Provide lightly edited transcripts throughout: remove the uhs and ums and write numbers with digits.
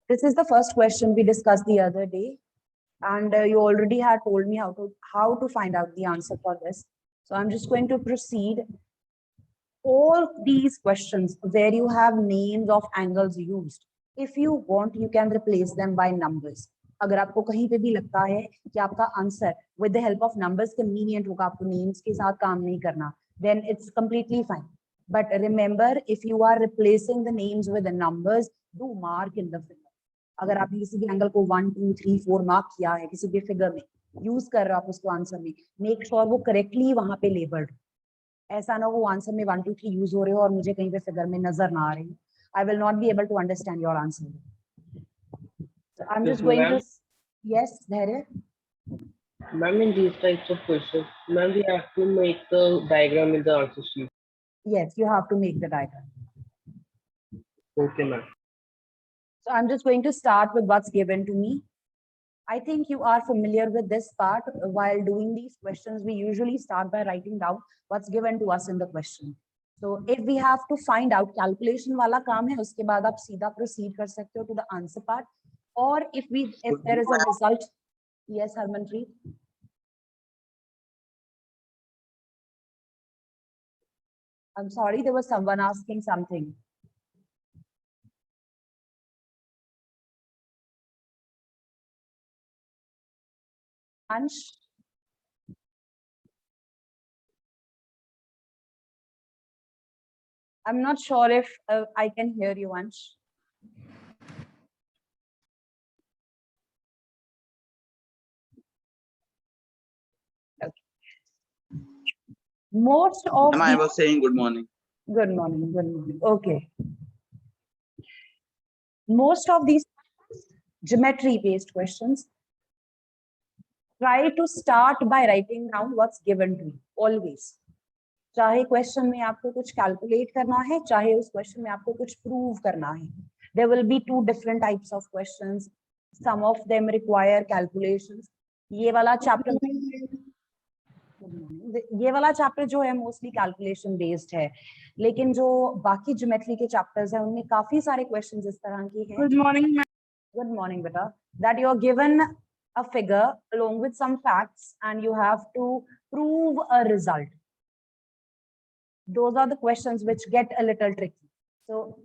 This is the first question we discussed the other day, and you already had told me how to find out the answer for this. So I'm just going to proceed. All these questions where you have names of angles used, if you want, you can replace them by numbers. अगर आपको कहीं पे भी लगता है कि आपका answer with the help of numbers convenient होगा, आपको names के साथ काम नहीं करना, then it's completely fine. But remember, if you are replacing the names with the numbers, do mark in the figure. अगर आपने किसी भी एंगल को 1 2 3 4 मार्क किया है किसी भी फिगर में, यूज कर रहे हो आप उसको आंसर में, मेक श्योर वो करेक्टली वहां पे लेबल्ड, ऐसा ना हो आंसर में 1 2 3 यूज हो रहे हो और मुझे कहीं पे फिगर में नजर ना आ रही. I will not be able to understand your answer. So I'm just going to, yes, Dhairya. Ma'am, in these types of questions, ma'am, we have to make the diagram in the answer sheet. Yes, you have to make the diagram. Okay, ma'am. So I'm just going to start with what's given to me. I think you are familiar with this part. While doing these questions, we usually start by writing down what's given to us in the question. So if we have to find out, calculation वाला काम है, उसके बाद आप सीधा proceed कर सकते हो to the answer part. Or if there is a result, yes, Harmanpreet. I'm sorry, there was someone asking something. Ansh? I'm not sure if I can hear you, Ansh. Most of I was saying good morning. Good morning, good morning. Okay. Most of these geometry-based questions try to start by writing down what's given to you, always. चाहे question में आपको कुछ calculate करना है, चाहे उस question में आपको कुछ प्रूव करना है. There will be two different types of questions. Some of them require calculations. ये वाला चैप्टर जो है मोस्टली कैलकुलेशन बेस्ड है, लेकिन जो बाकी ज्योमेट्री के चैप्टर्स हैं उनमें काफी सारे क्वेश्चंस इस तरह के हैं. Good morning ma'am. Good morning बेटा. That you are given a figure along with some facts and you have to prove a result. Those are the questions which get a little tricky. So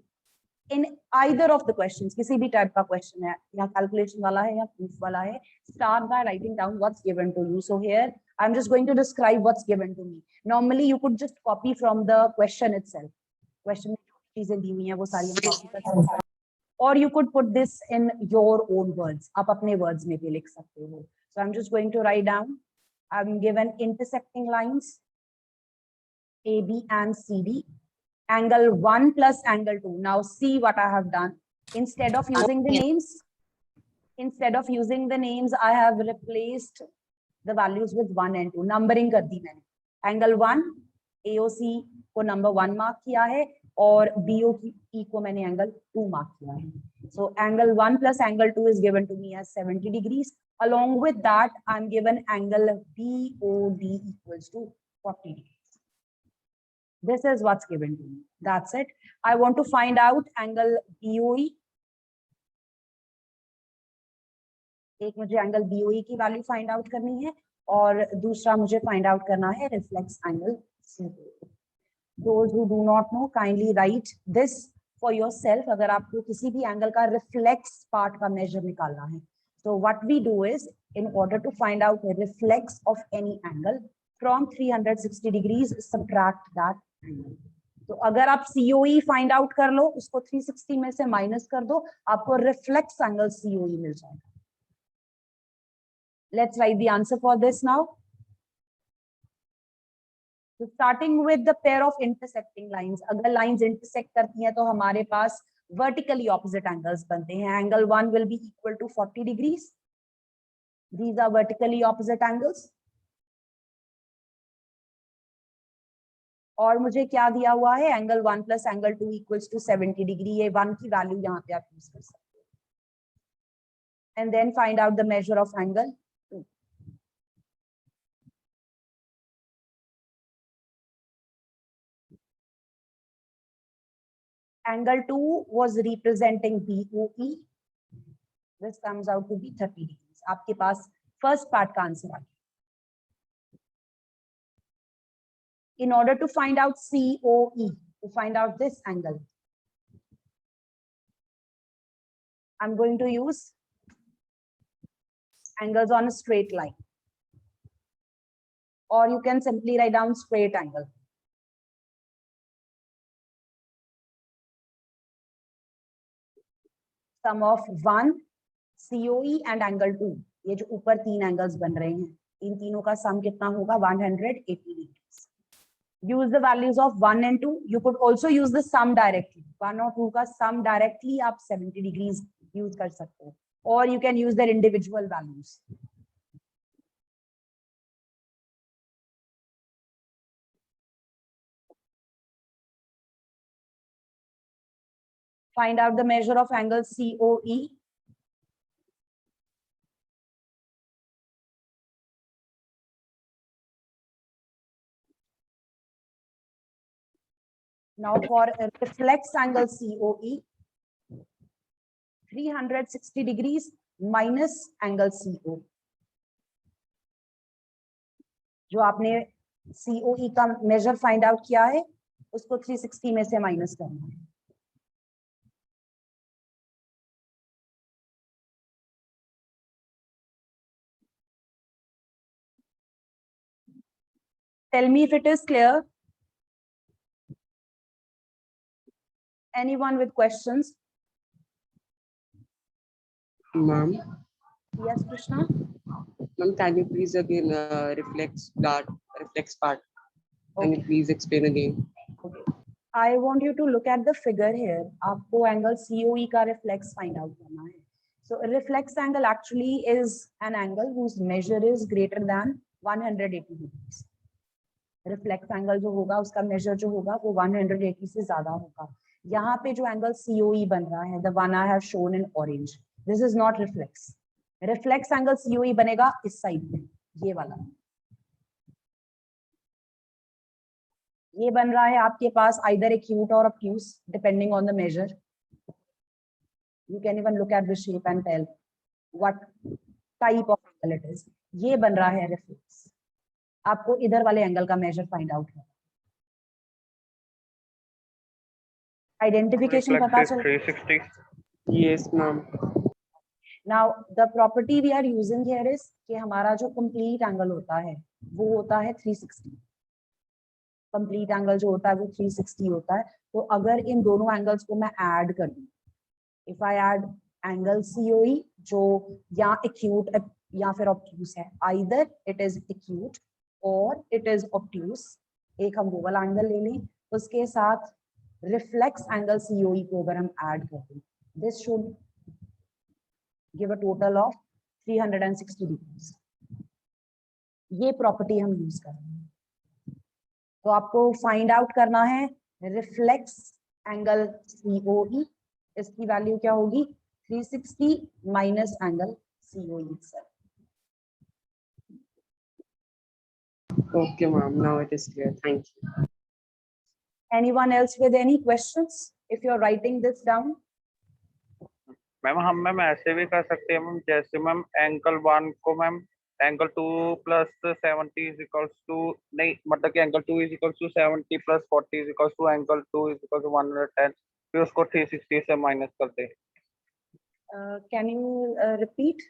in either of the questions, किसी भी type का question है, या calculation वाला है या proof वाला है, start by writing down what's given to you. So here I'm just going to describe what's given to me. Normally you could just copy from the question itself. Question में जो चीजें दी हुई हैं वो सारी हम copy कर सकते हैं. Or you could put this in your own words. आप अपने words में भी लिख सकते हो. So I'm just going to write down. I'm given intersecting lines AB and CD. Angle 1 plus angle 2. Now see what I have done. Instead of using the names, I have replaced the values with 1 and 2. Numbering कर दी मैंने. Angle 1, AOC को number 1 mark किया है और BOE को मैंने angle 2 mark किया है. So angle 1 plus angle 2 is given to me as 70 degrees. Along with that, I'm given angle BOD equals to 40 degrees. This is what's given to me. That's it. I want to find out angle BOE. एक मुझे angle BOE की value find out करनी है और दूसरा मुझे find out करना है reflex angle COE. Those who do not know, kindly write this for yourself. अगर आपको किसी भी एंगल का रिफ्लेक्स पार्ट का मेजर निकालना है, so what we do is, in order to find out the reflex of any angle from 360 degrees, subtract that angle. तो अगर आप COE फाइंड आउट कर लो, उसको 360 में से माइनस कर दो, आपको रिफ्लेक्स एंगल COE मिल जाएगा. Let's write the answer for this now. So starting with the pair of intersecting lines, अगर lines intersect करती हैं तो हमारे पास vertically opposite angles बनते हैं. Angle 1 will be equal to 40 degrees. These are vertically opposite angles. और मुझे क्या दिया हुआ है, angle 1 plus angle 2 equals to 70 degree. ये 1 की वैल्यू यहाँ पे आप यूज कर सकते हो. And then find out the measure of angle 2. Angle 2 was representing BOE This comes out to be 30 degrees. आपके पास फर्स्ट पार्ट का आंसर आ गया. In order to find out COE, to find out this angle, I'm going to use angles on a straight line, or you can simply write down straight angle. Sum of 1 COE and angle 2, ये जो ऊपर तीन angles बन रहे हैं, इन तीनों का सम कितना होगा? 180 degrees. Use the values of 1 and 2. You could also use the sum directly. 1 और 2 का sum directly आप 70 degrees use कर सकते हो, or you can use their individual values. Find out the measure of angle COE. Now for a reflex angle COE, 360 degrees minus angle CO. जो आपने COE का measure find out किया है, उसको 360 में से माइनस करना है. Tell me if it is clear. Anyone with questions? Ma'am, Yes, Krishna. ma'am, can you please again reflex part? Can you Okay. please explain again? Okay. I want you to look at the figure here. आपको angle COE का reflex find out करना है. So a reflex angle actually is an angle whose measure is greater than 180 degrees. Reflex angle जो होगा, उसका measure जो होगा, वो 180 से ज्यादा होगा. यहाँ पे जो angle COE बन रहा है, the one I have shown in orange, this is not reflex. Reflex angle COE बनेगा इस side में, ये वाला. ये बन रहा है आपके पास either acute or obtuse depending on the measure. You can even look at the shape and tell what type of angle it is. ये बन रहा है reflex. आपको इधर वाले एंगल का मेजर फाइंड आउट है. आइडेंटिफिकेशन पता चल. 360. Yes, ma'am. Now the property we are using here is कि हमारा जो कंप्लीट एंगल होता है वो होता है 360. कंप्लीट एंगल जो होता है वो 360 होता है. तो अगर इन दोनों एंगल्स को मैं ऐड कर दूं, if I add angle COE जो या एक्यूट या फिर ऑब्ट्यूस है, आइदर इट इज एक्यूट और इट इज ऑब्ट्यूस, एक हम वो वाला एंगल ले लें, उसके साथ रिफ्लेक्स एंगल COE को अगर हम ऐड कर दें, this should give a total of 360 degrees. ये प्रॉपर्टी हम यूज कर रहे हैं. तो आपको फाइंड आउट करना है रिफ्लेक्स एंगल COE. इसकी वैल्यू क्या होगी? 360 minus angle COE itself. Okay, ma'am. Now it is clear. Thank you. Anyone else with any questions? If you're writing this down. Ma'am हम मैम ऐसे भी कर सकते हैं मैम, जैसे मैम एंगल 1 को ma'am angle 2 plus 70 is equals to, नहीं मतलब कि angle 2 is equals to 70 plus 40 is equals to angle 2 is equals to 110, फिर उसको 360 से माइनस कर दे. Can you repeat?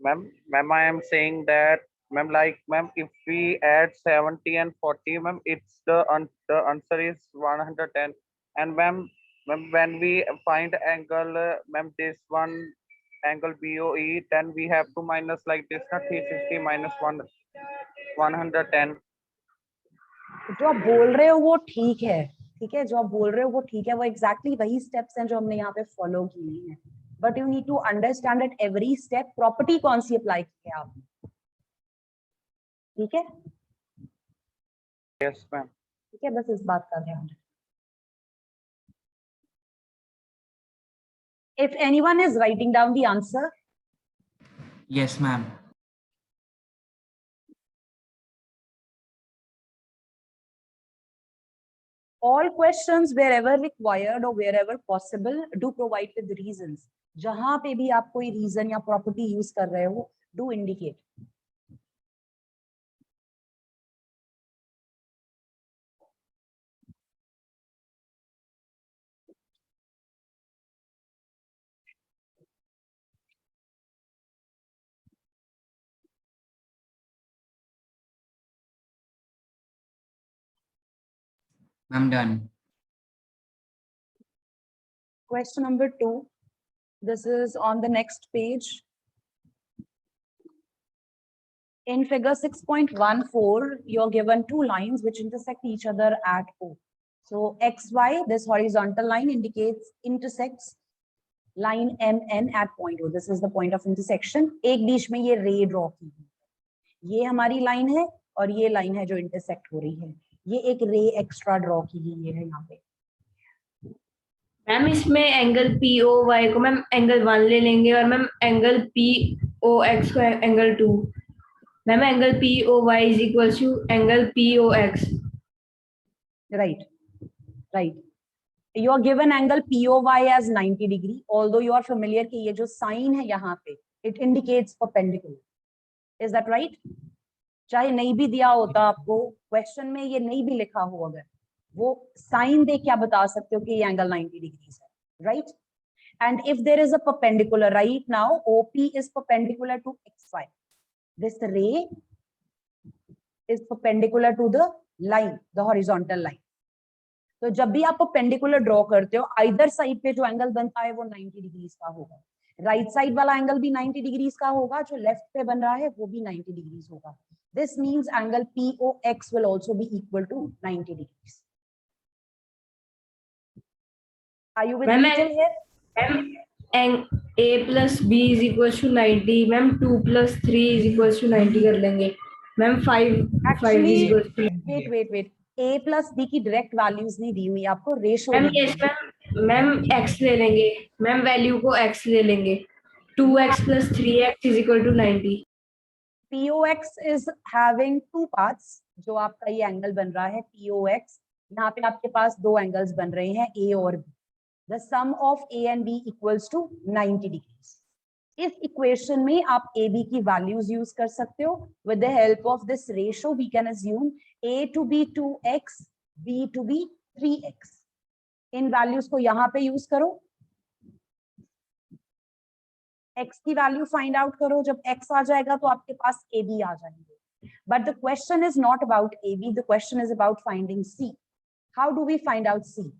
Ma'am, I am saying that, ma'am, like, ma'am, if we add 70 and 40, ma'am, it's the answer is 110. And ma'am, when we find angle, ma'am, this one angle BOE, then we have to minus like this, not 360 minus 110. जो आप बोल रहे हो वो ठीक है, ठीक है, जो आप बोल रहे हो वो ठीक है, वो एग्जैक्टली वही स्टेप्स हैं जो हमने यहाँ पे फॉलो किए हैं. But you need to understand at every step property कौन सी अप्लाई की है आपने. ठीक है, Yes, ma'am. ठीक है, बस इस बात का ध्यान रखें. If anyone is writing down the answer, Yes, ma'am. All questions wherever required or wherever possible do provide with reasons. जहां पे भी आप कोई रीजन या प्रॉपर्टी यूज कर रहे हो, do indicate. I'm done. Question number 2. This is on the next page. In figure 6.14, you're given two lines which intersect each other at O. So XY, this horizontal line indicates intersects line MN at point O. This is the point of intersection. एक बीच में ये ray draw की है. ये हमारी line है और ये line है जो intersect हो रही है. ये एक ray extra draw की गई है यहाँ पे. मैम इसमें एंगल पी ओ वाई को मैम एंगल 1 ले लेंगे और ma'am angle P O X को angle 2. Ma'am angle P O Y is equal to angle P O X. Right. Right. You are given angle POY as 90 degree. Although you are familiar कि ये जो sign है यहाँ पे, it indicates perpendicular. Is that right? चाहे नहीं भी दिया होता आपको, question में ये नहीं भी लिखा हो अगर, वो sign देख क्या बता सकते हो कि ये angle 90 degrees है, right? And if there is a perpendicular right now, OP is perpendicular to XY. This ray is perpendicular to the line, the horizontal line. तो जब भी आप perpendicular ड्रॉ करते हो, आइदर साइड पे जो एंगल बनता है वो 90 डिग्रीज का होगा. राइट साइड वाला एंगल भी 90 डिग्रीज का होगा, जो लेफ्ट पे बन रहा है वो भी 90 डिग्रीज होगा. This means angle POX will also be equal to 90 degrees. Are you with me till here? Ma'am A plus B is equal to 90. Ma'am 2 plus 3 is equal to 90 कर लेंगे. Ma'am 5 Actually, is equal to. wait. A plus B की direct values नहीं दी हुई, आपको ratio ma'am दी yes हुई. Ma'am x ले लेंगे. मैम वैल्यू को x ले लेंगे. 2x plus 3x is equal to 90. POX is having two parts. जो आपका ये एंगल बन रहा है POX, यहाँ पे आपके पास दो एंगल्स बन रहे हैं A और B. The sum of A and B equals to 90 degrees. इस इक्वेशन में आप AB की वैल्यूज यूज कर सकते हो. With the help of this ratio, we can assume A to be 2x, B to be 3x. In values को यहाँ पे यूज करो. x की वैल्यू फाइंड आउट करो. जब x आ जाएगा तो आपके पास AB आ जाएंगे. But the question is not about AB. The question is about finding C. How do we find out C?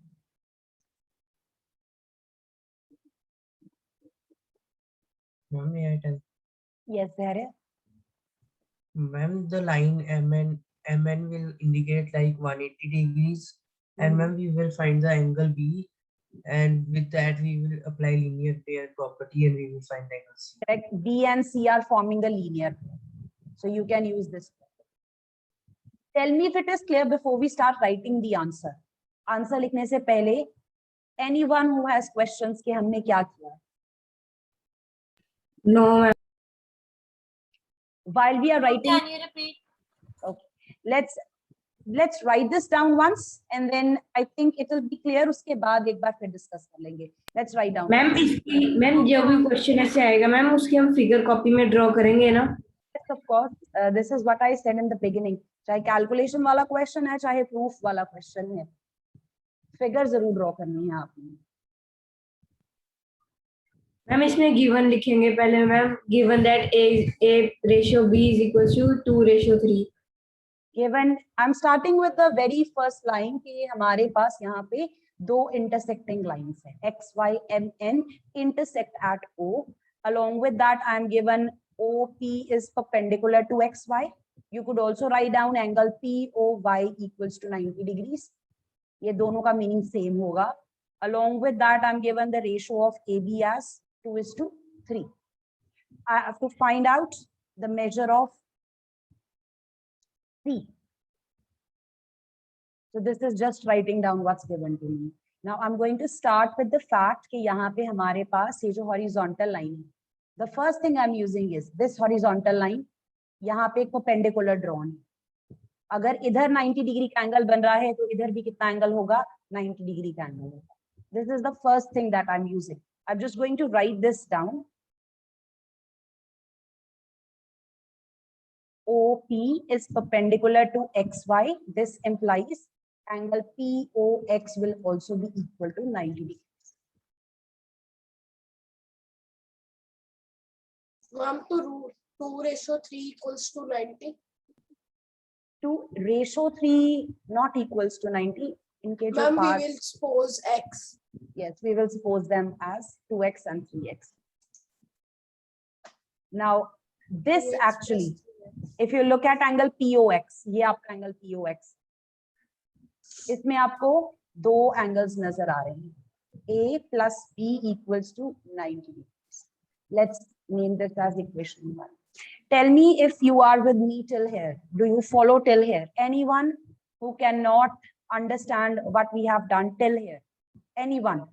Ma'am, may I tell? Yes, there. Ma'am, the line MN will indicate like 180 degrees, and ma'am, we will find the angle B, and with that we will apply linear pair property, and we will find angle C. Correct. B and C are forming the linear pair. So you can use this. Tell me if it is clear before we start writing the answer. Answer लिखने से पहले, anyone who has questions कि हमने क्या किया? No ma'am. While we are writing, Can you repeat? okay, let's write this down once, and then I think it will be clear. उसके बाद एक बार फिर डिस्कस कर लेंगे. Let's write down. मैम इसकी मैम जब भी क्वेश्चन ऐसे आएगा मैम उसकी हम फिगर कॉपी में ड्रॉ करेंगे ना. Yes, of course. This is what I said in the beginning. चाहे कैलकुलेशन वाला क्वेश्चन है, चाहे प्रूफ वाला क्वेश्चन है, फिगर जरूर ड्रॉ करनी है आपने. मैम इसमें गिवन लिखेंगे पहले. Ma'am given that a ratio b is equal to 2 ratio 3. Given, I'm starting with the very first line कि हमारे पास यहाँ पे दो intersecting lines हैं, x, y, m, n intersect at O. Along with that, I'm given OP is perpendicular to x, y. You could also write down angle POY equals to 90 degrees. ये दोनों का meaning same होगा. Along with that, I'm given the ratio of AB as 2:3. I have to find out the measure of C. So this is just writing down what's given to me. Now I'm going to start with the fact कि यहाँ पे हमारे पास ये जो horizontal line है. The first thing I'm using is this horizontal line. यहाँ पे एक perpendicular drawn है. अगर इधर 90 डिग्री का एंगल बन रहा है तो इधर भी कितना एंगल होगा, 90 डिग्री का एंगल होगा. This is the first thing that I'm using. I'm just going to write this down. OP is perpendicular to XY. This implies angle POX will also be equal to 90 degrees. Ma'am, to 2:3 equals to 90. 2:3 not equals to 90. In case Ma'am, of we parts, will suppose X. yes, we will suppose them as 2x and 3x. Now, this 2x actually, plus 3x. if you look at angle POX, ये आपका angle POX, इसमें आपको दो angles नजर आ रहे हैं. A plus B equals to 90 degrees. Let's name this as equation 1. Tell me if you are with me till here. Do you follow till here? Anyone who cannot understand what we have done till here? Anyone?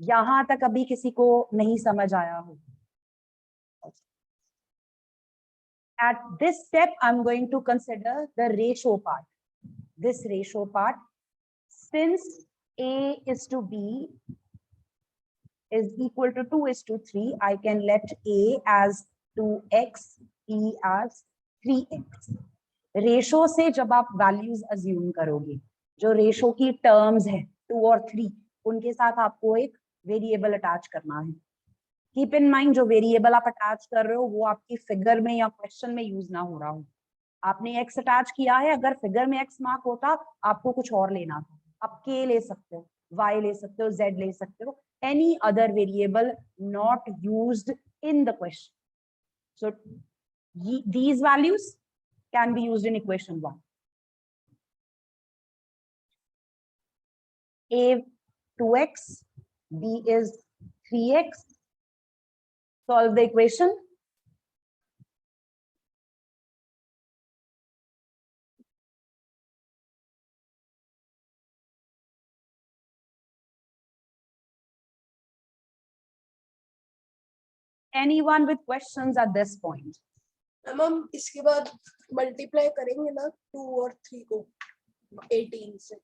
यहां तक अभी किसी को नहीं समझ आया हो? At this step, I'm going to consider the ratio part. This ratio part, since A is to B is equal to 2:3, I can let A as 2x, E as 3x. Ratio से जब आप values assume करोगे, जो ratio की terms है 2 और 3, उनके साथ आपको एक वेरिएबल अटैच करना है. कीप इन माइंड, जो वेरिएबल आप अटैच कर रहे हो वो आपकी फिगर में या क्वेश्चन में यूज ना हो रहा हो. आपने x अटैच किया है, अगर फिगर में x मार्क होता आपको कुछ और लेना था. आप k ले सकते हो, y ले सकते हो, z ले सकते हो, any other variable not used in the question. So these values can be used in equation 1. A 2x, B is 3x. Solve the equation. Anyone with questions at this point? Ma'am हम इसके बाद multiply करेंगे ना 2 और 3 को 18 से.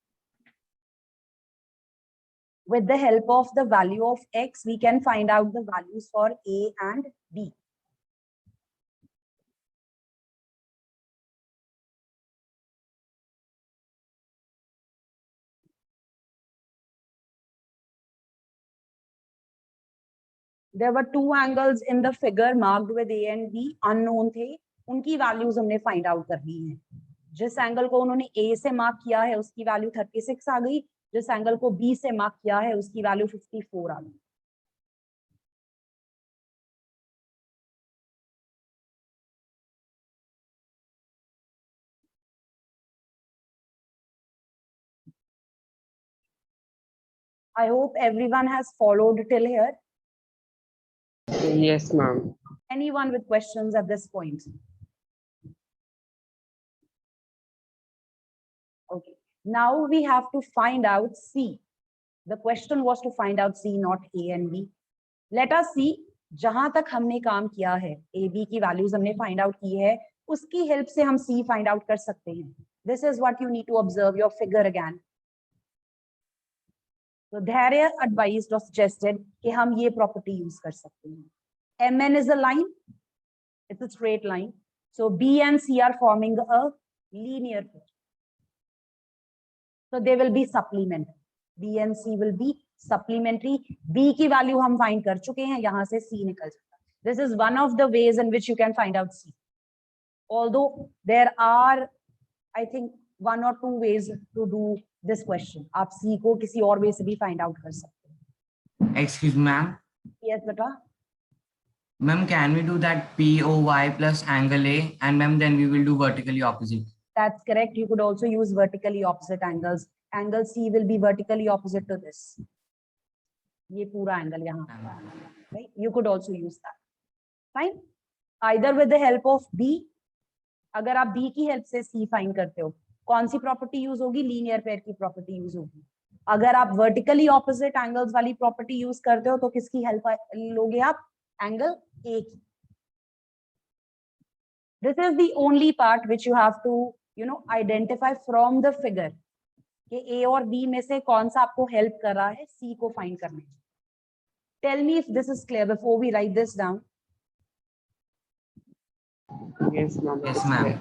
With the help of the value of x, we can find out the values for A and B. There were two angles in the figure marked with A and B, unknown थे, उनकी values हमने find out करनी है. जिस angle को उन्होंने A से mark किया है उसकी वैल्यू 36 आ गई, जिस एंगल को B से मार्क किया है उसकी वैल्यू 54 आ गई. I hope everyone has followed till here. Yes, ma'am. Anyone with questions at this point? Okay, now we have to find out C. The question was to find out C, not A and B. Let us see, जहां तक हमने काम किया है, A, B की values हमने find out की है, उसकी help से हम C find out कर सकते हैं. This is what you need to observe your figure again. So Dhairya advised or suggested कि हम ये property use कर सकते हैं. MN is a line, it's a straight line. So B and C are forming a linear pair. So they will be supplementary. B and C will be supplementary. B की value हम find कर चुके हैं, यहाँ से C निकल जाता है. This is one of the ways in which you can find out C. Although there are, I think, 1 or 2 ways to do this question. आप C को किसी और way से भी find out कर सकते हैं. Excuse me, ma'am. Yes, beta. Ma'am, can we do that POY plus angle A, and ma'am, then we will do vertically opposite. That's correct. You could also use vertically opposite angles. Angle C will be vertically opposite to this. ये पूरा angle यहाँ, right? You could also use that. Fine. Either with the help of B. अगर आप B की help से C find करते हो, कौन सी property use होगी? Linear pair की property use होगी. अगर आप vertically opposite angles वाली property use करते हो, तो किसकी help लोगे आप? Angle A की. This is the only part which you have to, identify from the figure कि A और B में से कौन सा आपको help कर रहा है C को find करने में. Tell me if this is clear before we write this down. Yes, ma'am. Yes, ma'am.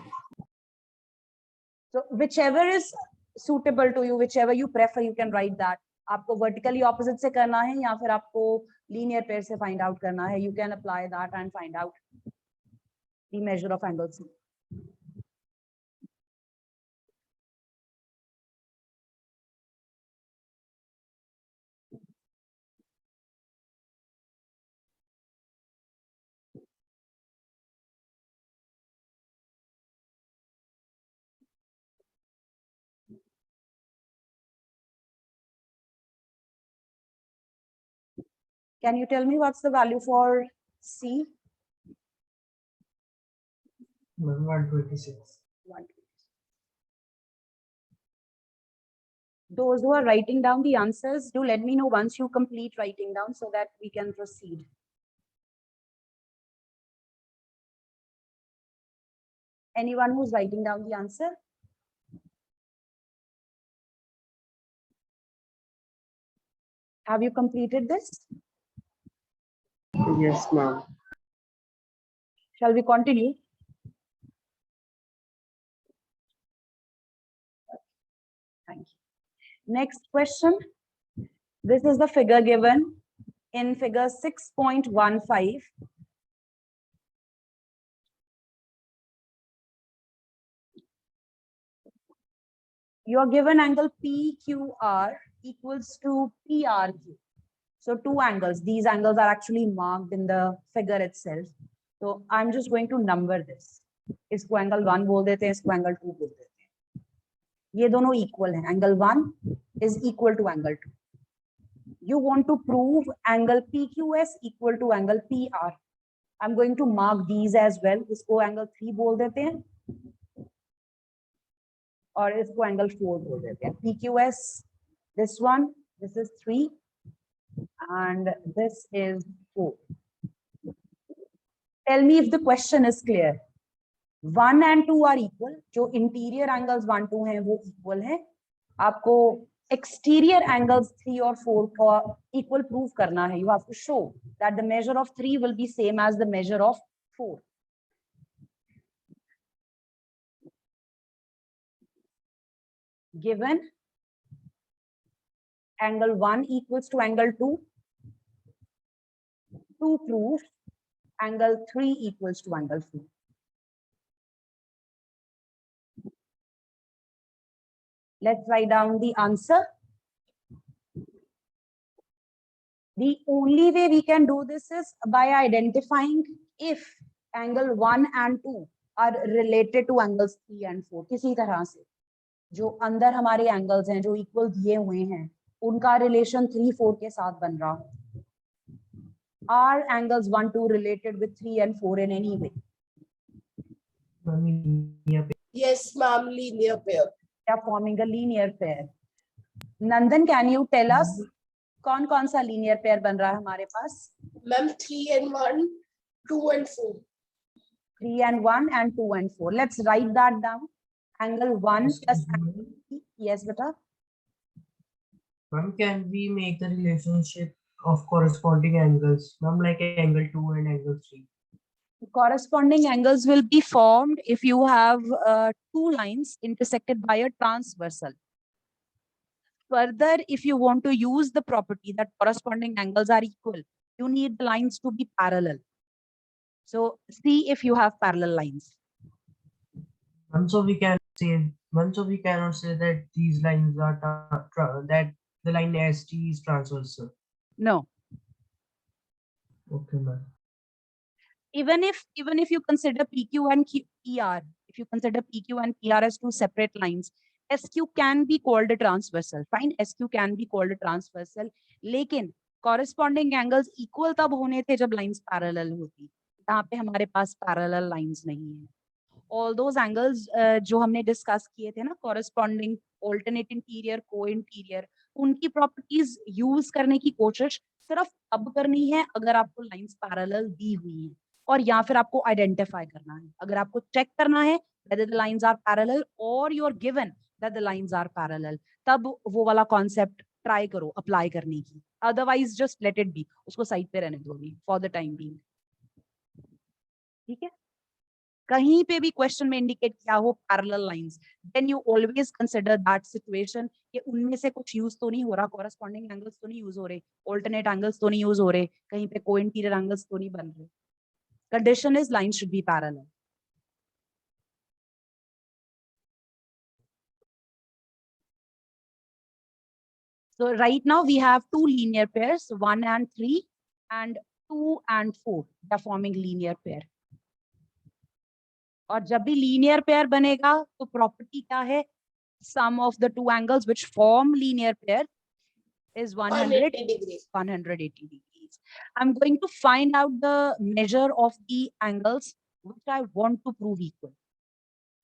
So whichever is suitable to you, whichever you prefer, you can write that. आपको vertically opposite से करना है या फिर आपको linear pair से find out करना है. You can apply that and find out the measure of angle C. Can you tell me what's the value for C? 126. Those who are writing down the answers, do let me know once you complete writing down so that we can proceed. Anyone who's writing down the answer? Have you completed this? Yes, ma'am. Shall we continue? Thank you. Next question. This is the figure given in figure 6.15. You are given angle PQR equals to PRQ. So two angles, these angles are actually marked in the figure itself. So I'm just going to number this. इसको angle 1 बोल देते हैं, इसको angle 2 बोल देते हैं. ये दोनों equal हैं. Angle 1 is equal to angle 2. You want to prove angle PQS equal to angle PR. I'm going to mark these as well. इसको angle 3 बोल देते हैं. और इसको angle 4 बोल देते हैं. PQS, this one, this is 3. And this is 4. Tell me if the question is clear. 1 and 2 are equal. जो interior angles 1, 2 हैं वो equal हैं. आपको exterior angles 3 और 4 को equal prove करना है. You have to show that the measure of 3 will be same as the measure of 4. Given angle 1 equals to angle 2. To prove angle 3 equals to angle 4. Let's write down the answer. The only way we can do this is by identifying if angle 1 and 2 are related to angles 3 and 4. किसी तरह से जो अंदर हमारे angles हैं जो equal दिए हुए हैं उनका रिलेशन 3, 4 के साथ बन रहा हो. Are angles 1, 2 related with 3 and 4 in any way? Yes, ma'am, linear pair. They are forming a linear pair. Nandan, can you tell us कौन कौन सा linear pair बन रहा है हमारे पास? Ma'am, 3 and 1, 2 and 4. 3 and 1 and 2 and 4. Let's write that down. Angle 1 plus angle 3. Yes, beta. Ma'am, can we make the relationship of corresponding angles? Ma'am, like angle 2 and angle 3. Corresponding angles will be formed if you have two lines intersected by a transversal. Further, if you want to use the property that corresponding angles are equal, you need the lines to be parallel. So see if you have parallel lines. And so we can say, so we cannot say that these lines are that the line ST is transversal. No. Okay, ma'am. Even if you consider PQ and PR, if you consider PQ and PR as two separate lines, SQ can be called a transversal. Fine, SQ can be called a transversal. लेकिन corresponding angles equal तब होने थे जब lines parallel होती. यहाँ पे हमारे पास parallel lines नहीं है. All those angles जो हमने discuss किए थे ना, corresponding alternate interior, co-interior, उनकी properties use करने की कोशिश सिर्फ अब करनी है अगर आपको lines parallel दी हुई हैं. और या फिर आपको आइडेंटिफाई करना है। अगर आपको चेक करना है whether the lines are parallel or you're given that the lines are parallel, तब वो वाला कॉन्सेप्ट ट्राई करो अप्लाई करने की, otherwise just let it be, उसको साइड पे रहने दो अभी फॉर द टाइम बीइंग। ठीक है, कहीं पे भी क्वेश्चन में इंडिकेट किया हो parallel lines, then you always consider that situation कि उनमें से कुछ यूज तो नहीं हो रहा, कॉरेस्पॉन्डिंग एंगल्स तो नहीं यूज हो रहे, ऑल्टरनेट एंगल्स तो नहीं यूज हो रहे, कहीं पे को इंटीरियर एंगल्स तो नहीं बन रहे। Condition is line should be parallel. So right now we have two linear pairs, 1 and 3, and 2 and 4. They are forming linear pair. और जब भी linear pair बनेगा तो property क्या है? Sum of the two angles which form linear pair is 180 degrees. 180 degrees. I'm going to find out the measure of the angles which I want to prove equal.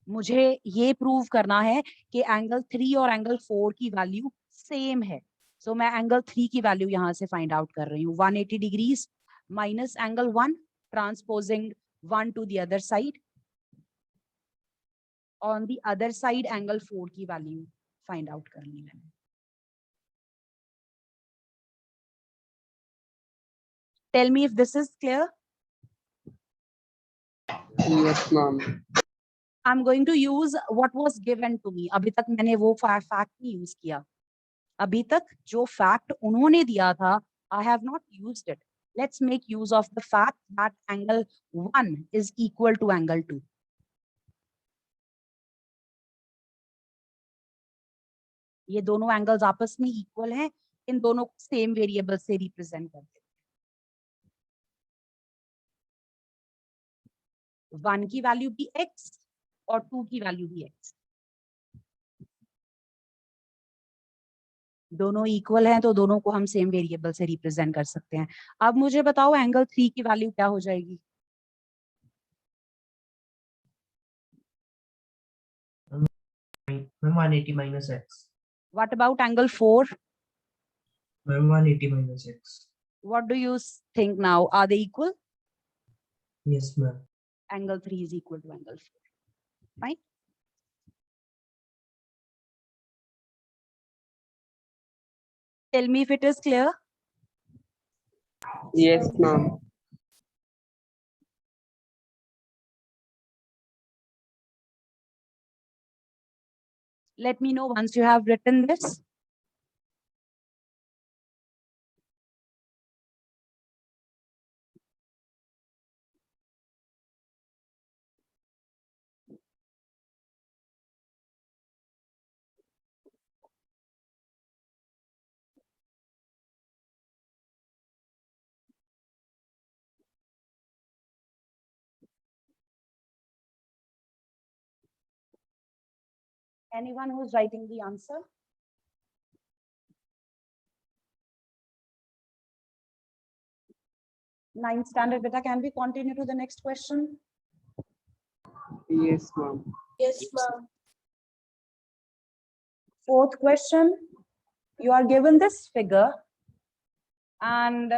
मुझे ये prove करना है कि angle 3 और angle 4 की value same है। सो मैं angle 3 की वैल्यू यहां से फाइंड आउट कर रही हूँ, 180 degrees minus angle 1, transposing 1 to the other side, on the other side angle 4 की वैल्यू फाइंड आउट करनी है। Tell me if this is clear. Yes, ma'am. I'm going to use what was given to me. अभी तक मैंने वो fact नहीं use किया, अभी तक जो फैक्ट उन्होंने दिया था I have not used it. Let's make use of the fact that angle 1 is equal to angle 2. ये दोनों एंगल्स आपस में इक्वल हैं, इन दोनों को सेम वेरिएबल से रिप्रेजेंट करते हैं। 1 की वैल्यू भी x और 2 की वैल्यू भी x, दोनों इक्वल हैं तो दोनों को हम सेम वेरिएबल से रिप्रेजेंट कर सकते हैं। अब मुझे बताओ एंगल 3 की वैल्यू क्या हो जाएगी? Ma'am, 180 minus x. What about angle 4? Ma'am, 180 minus x. What do you think now? Are they equal? Yes, ma'am. Angle 3 is equal to angle 4. Fine. Tell me if it is clear. Yes, ma'am. Let me know once you have written this. Anyone who's writing the answer? Ninth standard beta, can we continue to the next question? Yes, ma'am. Yes, ma'am. Fourth question, you are given this figure and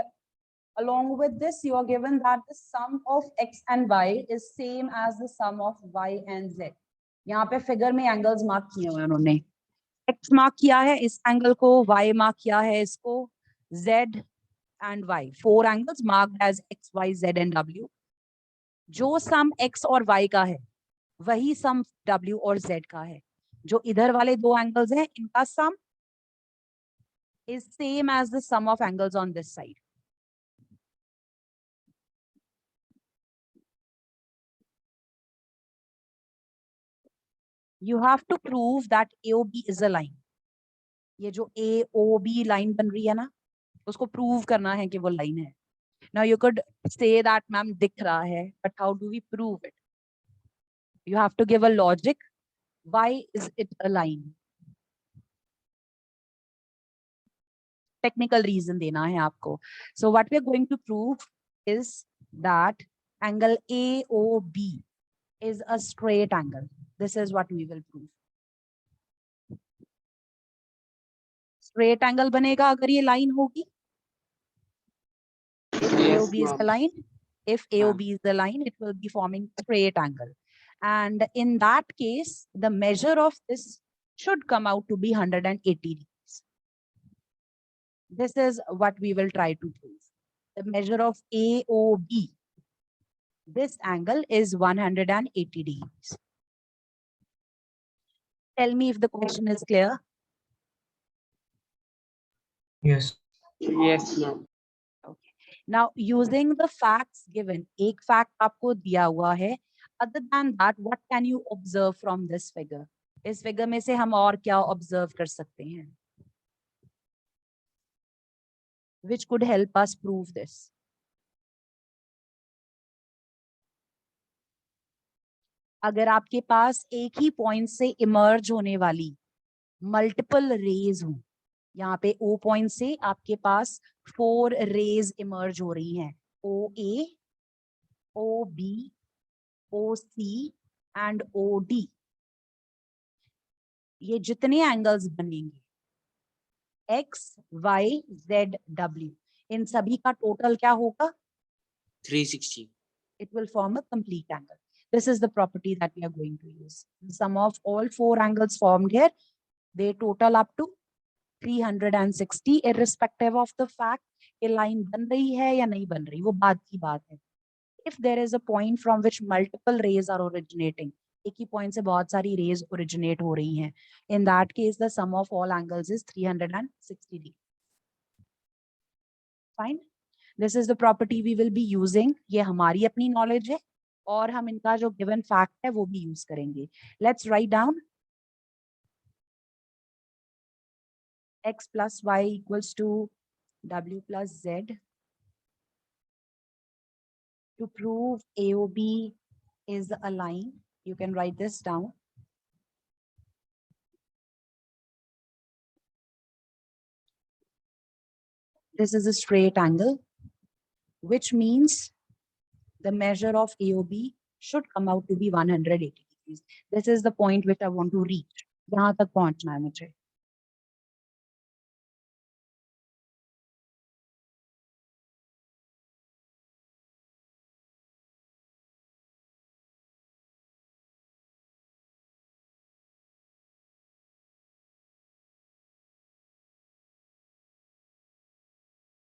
along with this you are given that the sum of x and y is same as the sum of y and z. यहाँ पे figure में angles mark किए हुए हैं उन्होंने, x mark किया है इस एंगल को, y मार्क किया है इसको, z and y, 4 angles marked as x, y, z and w. जो सम x और y का है वही सम w और z का है। जो इधर वाले दो एंगल्स हैं इनका सम is same as the sum of angles on this side. You have to prove that AOB is a line. ये जो AOB लाइन बन रही है ना, उसको प्रूव करना है कि वो लाइन है। Now you could say that ma'am दिख रहा है, but how do we prove it? You have to give a logic. Why is it a line? Technical reason देना है आपको. So what we are going to prove is that angle AOB is a straight angle. This is what we will prove. Straight angle बनेगा अगर ये line होगी. Yes, AOB is the ma'am. line. If AOB is the line, it will be forming straight angle. And in that case, the measure of this should come out to be 180 degrees. This is what we will try to prove. The measure of AOB, this angle is 180 degrees. Tell me if the question is clear. Yes. Yes, ma'am. Now, using the facts given, एक fact आपको दिया हुआ है. Other than that, what can you observe from this figure? इस figure में से हम और क्या observe कर सकते हैं? Which could help us prove this? अगर आपके पास एक ही पॉइंट से इमर्ज होने वाली मल्टीपल रेज हो, यहाँ पे O पॉइंट से आपके पास 4 रेज इमर्ज हो रही हैं, OA, OB, OC and OD. ये जितने एंगल्स बनेंगे X, Y, Z, W, इन सभी का टोटल क्या होगा? 360. It will form a complete angle. This is the property that we are going to use. The sum of all 4 angles formed here, they total up to 360, irrespective of the fact कि line बन रही है या नहीं बन रही, वो बात की बात है. If there is a point from which multiple rays are originating, एक ही point से बहुत सारी rays originate हो रही हैं, in that case the sum of all angles is 360 degrees. Fine. This is the property we will be using. ये हमारी अपनी knowledge है और हम इनका जो given fact है वो भी use करेंगे. Let's write down x plus y equals to w plus z. To prove AOB is a line, you can write this down. This is a straight angle, which means the measure of AOB should come out to be 180 degrees. This is the point which I want to reach. यहाँ तक पहुंचना है मुझे.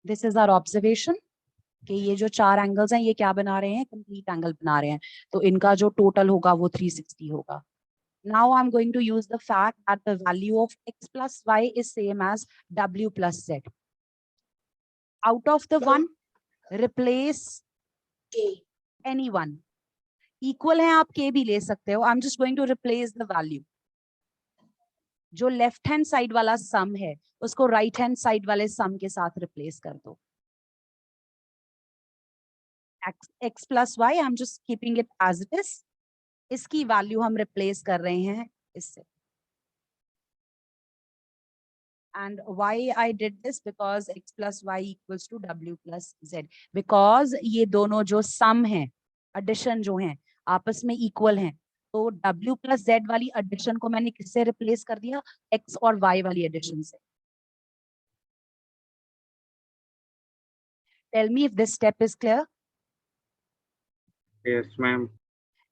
This is our observation कि ये जो 4 angles हैं ये क्या बना रहे हैं? कंप्लीट एंगल बना रहे हैं. तो इनका जो टोटल होगा वो 360 होगा. Now I'm going to use the fact that the value of x plus y is same as w plus z. Out of the one, replace K. any one. Equal है आप k भी ले सकते हो. I'm just going to replace the value. जो left hand side वाला सम है उसको राइट हैंड साइड वाले सम के साथ रिप्लेस कर दो. x plus y, I'm just keeping it as it is. इसकी वैल्यू हम रिप्लेस कर रहे हैं इससे. And why I did this? Because x plus y equals to w plus z. Because ये दोनों जो सम है, addition जो है, आपस में equal हैं. तो w plus z वाली addition को मैंने किससे रिप्लेस कर दिया? x और y वाली addition से. Tell me if this step is clear. Yes, ma'am.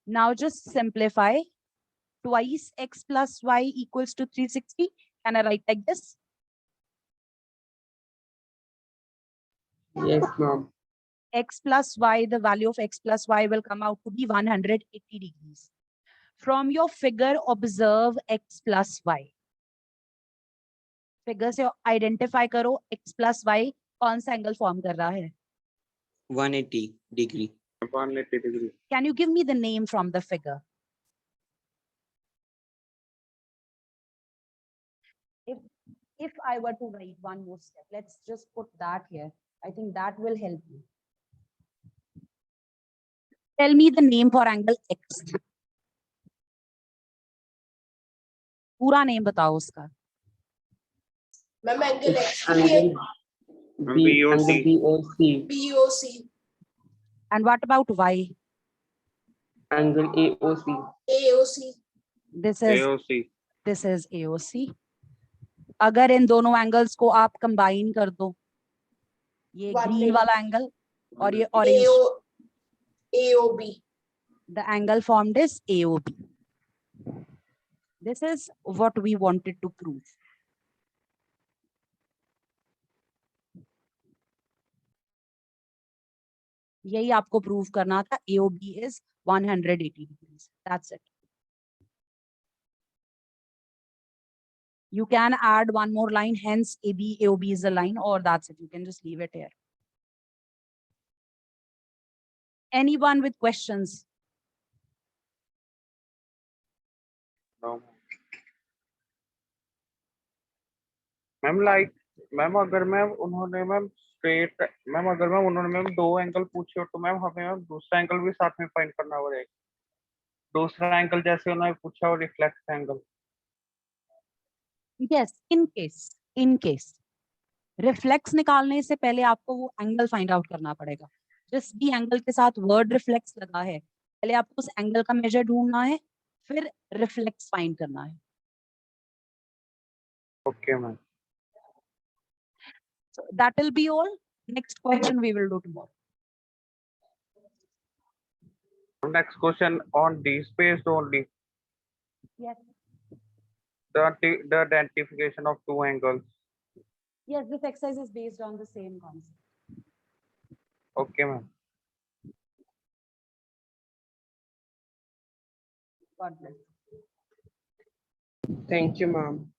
Now just simplify. Twice x plus y equals to 360. Can I write like this? Yes, ma'am. X plus y, the value of x plus y will come out to be 180 degrees. From your figure, observe x plus y. Figure से identify करो x plus y कौन सा angle form कर रहा है? 180 degree. 180 degree. Can you give me the name from the figure? If I were to write one more step, let's just put that here. I think that will help you. Tell me the name for angle x. पूरा name बताओ उसका. Ma'am, angle X. Angle BOC. BOC. BOC. And what about y? Angle AOC. AOC. This is AOC. this is AOC. अगर इन दोनों angles को आप combine कर दो, ये One ग्रीन minute. वाला एंगल और ये orange, AO. AOB. The angle formed is AOB. This is what we wanted to prove. यही आपको prove करना था. AOB is 180 degrees. That's it. You can add one more line, hence AB, AOB is a line, or that's it. You can just leave it here. Anyone with questions? No. Ma'am like ma'am अगर ma'am उन्होंने ma'am straight ma'am अगर ma'am उन्होंने ma'am दो angle पूछे हो तो ma'am हमें ma'am दूसरा एंगल भी साथ में फाइंड करना पड़ेगा. दूसरा एंगल जैसे उन्होंने पूछा हो reflex angle. Yes, in case. Reflex निकालने से पहले आपको वो एंगल फाइंड आउट करना पड़ेगा. जिस भी एंगल के साथ वर्ड रिफ्लेक्स लगा है, पहले आपको उस एंगल का मेजर ढूंढना है, फिर रिफ्लेक्स फाइंड करना है. Okay ma'am. So that will be all. Next question we will do tomorrow. Next question on D space only. Yes. The identification of two angles. Yes, this exercise is based on the same concept. Okay ma'am. God bless. Thank you, ma'am.